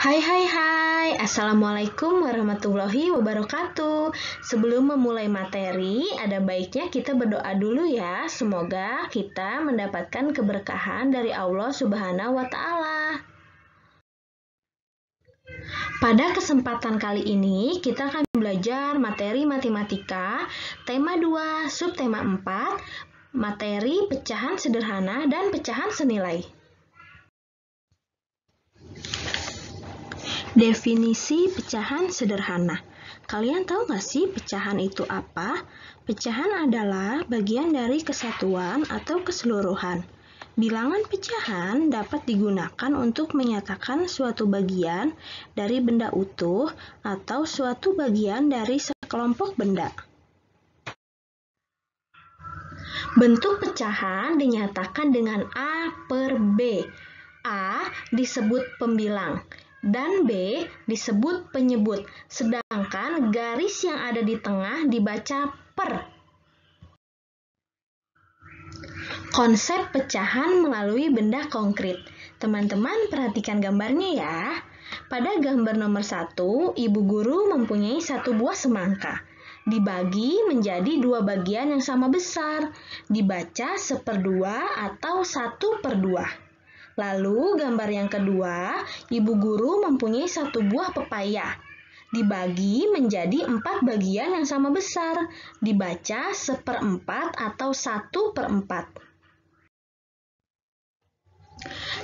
Hai hai hai, Assalamualaikum warahmatullahi wabarakatuh. Sebelum memulai materi, ada baiknya kita berdoa dulu ya. Semoga kita mendapatkan keberkahan dari Allah Subhanahu wa Ta'ala. Pada kesempatan kali ini, kita akan belajar materi matematika, tema 2, subtema 4, materi pecahan sederhana dan pecahan senilai. Definisi pecahan sederhana. Kalian tahu nggak sih pecahan itu apa? Pecahan adalah bagian dari kesatuan atau keseluruhan. Bilangan pecahan dapat digunakan untuk menyatakan suatu bagian dari benda utuh atau suatu bagian dari sekelompok benda. Bentuk pecahan dinyatakan dengan A per B. A disebut pembilang dan B disebut penyebut, sedangkan garis yang ada di tengah dibaca per. Konsep pecahan melalui benda konkret. Teman-teman perhatikan gambarnya ya. Pada gambar nomor 1, ibu guru mempunyai satu buah semangka. Dibagi menjadi dua bagian yang sama besar, dibaca 1/2 atau 1/2. Lalu gambar yang kedua, ibu guru mempunyai satu buah pepaya. Dibagi menjadi 4 bagian yang sama besar, dibaca 1/4 atau 1/4.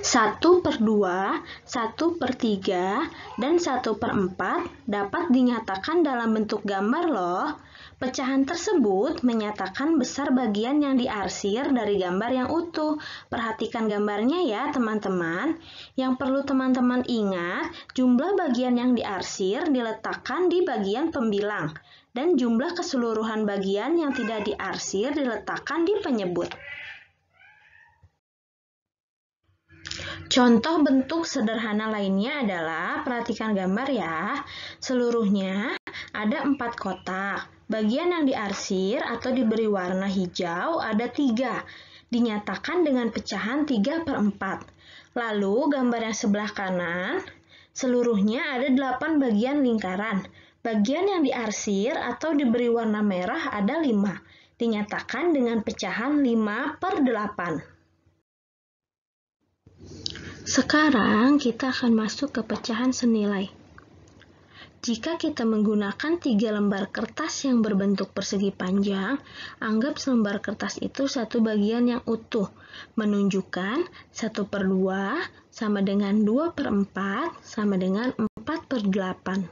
1/2, 1/3, dan 1/4 dapat dinyatakan dalam bentuk gambar loh. Pecahan tersebut menyatakan besar bagian yang diarsir dari gambar yang utuh. Perhatikan gambarnya ya teman-teman. Yang perlu teman-teman ingat, jumlah bagian yang diarsir diletakkan di bagian pembilang, dan jumlah keseluruhan bagian yang tidak diarsir diletakkan di penyebut. Contoh bentuk sederhana lainnya adalah, perhatikan gambar ya, seluruhnya ada 4 kotak. Bagian yang diarsir atau diberi warna hijau ada 3, dinyatakan dengan pecahan 3/4. Lalu gambar yang sebelah kanan, seluruhnya ada 8 bagian lingkaran. Bagian yang diarsir atau diberi warna merah ada 5, dinyatakan dengan pecahan 5/8. Sekarang kita akan masuk ke pecahan senilai. Jika kita menggunakan 3 lembar kertas yang berbentuk persegi panjang, anggap selembar kertas itu satu bagian yang utuh, menunjukkan 1/2 sama dengan 2/4 sama dengan 4/8.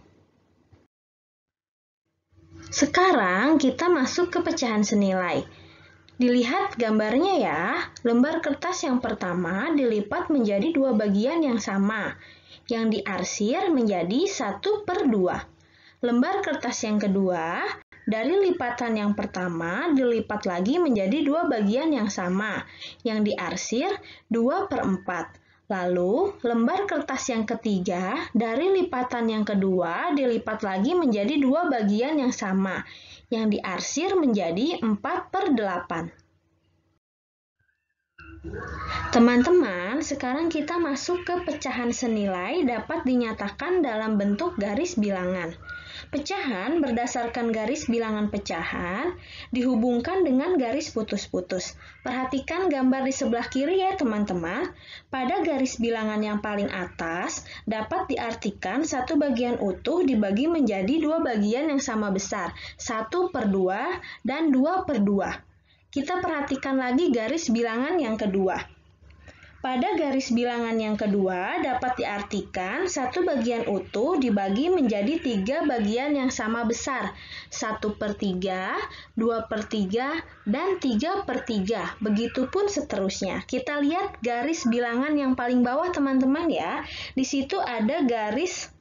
Sekarang kita masuk ke pecahan senilai. Dilihat gambarnya ya, lembar kertas yang pertama dilipat menjadi 2 bagian yang sama, yang diarsir menjadi 1/2. Lembar kertas yang kedua, dari lipatan yang pertama dilipat lagi menjadi 2 bagian yang sama, yang diarsir 2/4. Lalu, lembar kertas yang ketiga, dari lipatan yang kedua dilipat lagi menjadi 2 bagian yang sama, yang diarsir menjadi 4/8. Teman-teman, sekarang kita masuk ke pecahan senilai dapat dinyatakan dalam bentuk garis bilangan. Pecahan berdasarkan garis bilangan pecahan dihubungkan dengan garis putus-putus. Perhatikan gambar di sebelah kiri ya teman-teman. Pada garis bilangan yang paling atas dapat diartikan satu bagian utuh dibagi menjadi 2 bagian yang sama besar, 1/2 dan 2/2. Kita perhatikan lagi garis bilangan yang kedua. Pada garis bilangan yang kedua dapat diartikan satu bagian utuh dibagi menjadi 3 bagian yang sama besar, 1/3, 2/3, dan 3/3. Begitupun seterusnya. Kita lihat garis bilangan yang paling bawah teman-teman ya. Di situ ada garis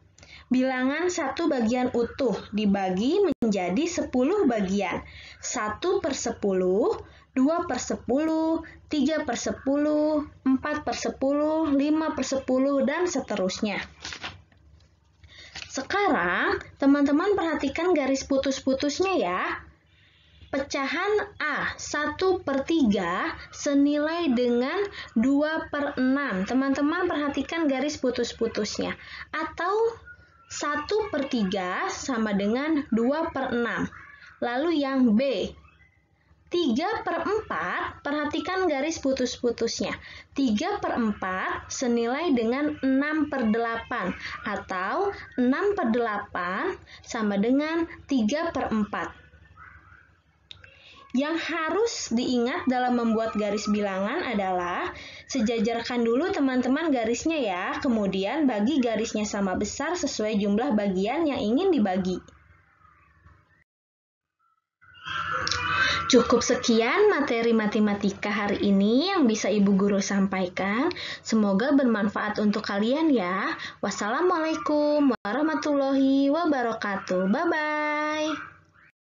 bilangan satu bagian utuh dibagi menjadi 10 bagian, 1/10, 2/10, 3/10, 4/10, 5/10, dan seterusnya. Sekarang, teman-teman perhatikan garis putus-putusnya ya. Pecahan A 1/3 senilai dengan 2/6. Teman-teman perhatikan garis putus-putusnya. Atau 1/3 sama dengan 2/6. Lalu yang B 3/4, perhatikan garis putus-putusnya. 3/4 senilai dengan 6/8 atau 6/8 sama dengan 3/4. Yang harus diingat dalam membuat garis bilangan adalah sejajarkan dulu teman-teman garisnya ya, kemudian bagi garisnya sama besar sesuai jumlah bagian yang ingin dibagi. Cukup sekian materi matematika hari ini yang bisa Ibu Guru sampaikan. Semoga bermanfaat untuk kalian ya. Wassalamualaikum warahmatullahi wabarakatuh. Bye-bye.